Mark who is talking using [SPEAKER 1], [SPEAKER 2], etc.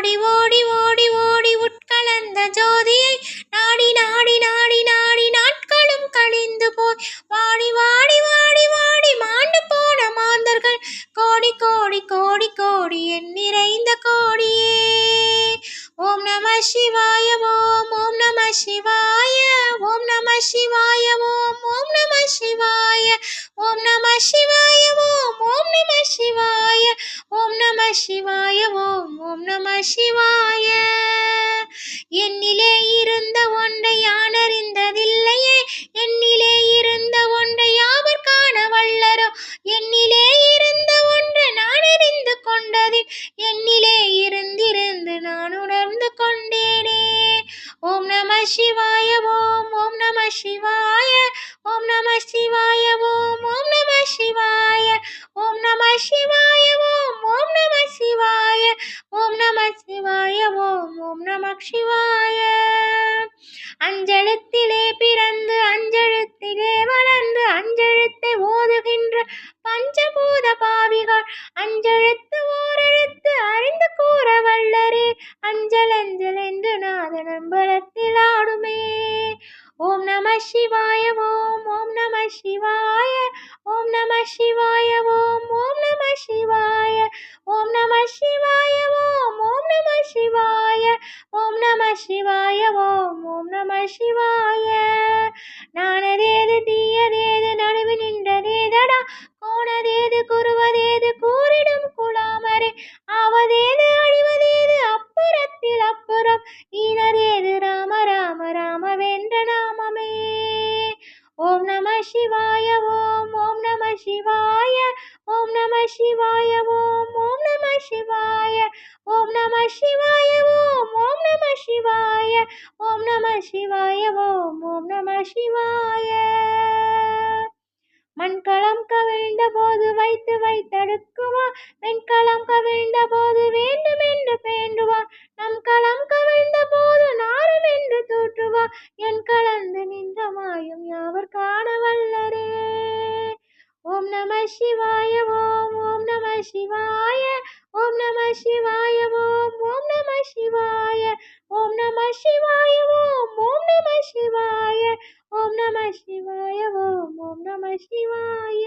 [SPEAKER 1] ஓடி ஓடி ஓடி ஓடி உட்கலந்த ஜோதியை நாடி நாடி நாடி நாடி நாட்களும் கழிந்து போய் வாடி வாடி வாடி வாடி மாண்டு போன மாந்தர்கள் கோடி கோடி கோடி கோடி என் நிறைந்த கோடியே. ஓம் நம சிவாய ஓம் ஓம் நம சிவாய ஓம் நம சிவாய ஓம் ஓம் நம சிவாய ஓம் நம சிவாய ஓம் ஓம் நம சிவாய ஓம் நம சிவாய ஓம் ஓம் நம சிவாய. என்னிலே இருந்த ஒன்றை யான் அறிந்ததில்லையே, என்னிலே இருந்த ஒன்றை யாவர் காண வல்லரோ, என்னிலே இருந்த ஒன்று நான் அறிந்து கொண்டதில் என்னிலே இருந்திருந்து நான் உணர்ந்து கொண்டேனே. ஓம் நம சிவாய ஓம் ஓம் நம சிவாய ஓம் நம சிவாய ஓம் ஓம் நம சிவாய ஓம் நம சிவாய ஓம் ஓம் நம சிவாய ஓம் நம சிவாய ஓம் ஓம் நம சிவாய. அஞ்செழுத்திலே பிறந்து அஞ்செழுத்திலே வளர்ந்து அஞ்செழுத்தை ஓதுகின்ற பஞ்சபூத பாவிகள் அஞ்செழுத்து ஓரெழுத்து அறிந்து கூற வல்லரே. அஞ்சல் அஞ்சல் என்று நாதன் அம்பலத்தில் ஆடுமே. ஓம் நம சிவாய ஓம் ஓம் நம சிவாய ஓம் நம சிவாய ஓம் ஓம் நம சிவாய ஓம் நம சிவாய ஓம் ஓம் நம சிவாய ஓம் நம சிவாய ஓம் ஓம் நம சிவாய. நானதேது தீயதேது நடுவில் நின்றதேதடா, கோணதேது குருவதேது கூறிடும் குலாமரே, ஆவதேது அழிவதேது அப்புறத்தில் அப்புறம், ஈனதேது ராம ராம ராம வென்ற நாமமே. ஓம் நம சிவாய ஓம் ஓம் நம சிவாய ஓம் நம சிவாய ஓம் ஓம் நம சிவாய ஓம் நம சிவாய ஓம் ஓம் நம சிவாய ஓம் நம சிவாய ஓம் ஓம் நம சிவாய. மண்களம் கவிழ்ந்த போது வைத்து வைத்தடுக்குவா, வெண்களம் கவிழ்ந்த போது வேண்டும் என்று பேண்டுவா, நம் களம் கவிழ்ந்த போது நாரும் என்று தூற்றுவா, என் கலந்து நின்ற மாயும் யாவர் காண வல்லரே. ஓம் நம சிவாய ஓம் ஓம் நம சிவாய ஓம் நம சிவாய ஓம் ஓம் நம சிவாய ஓம் நம சிவாய ஓம் ஓம் நம சிவாய ஓம் நம சிவாய ஓம் ஓம் நம சிவாய.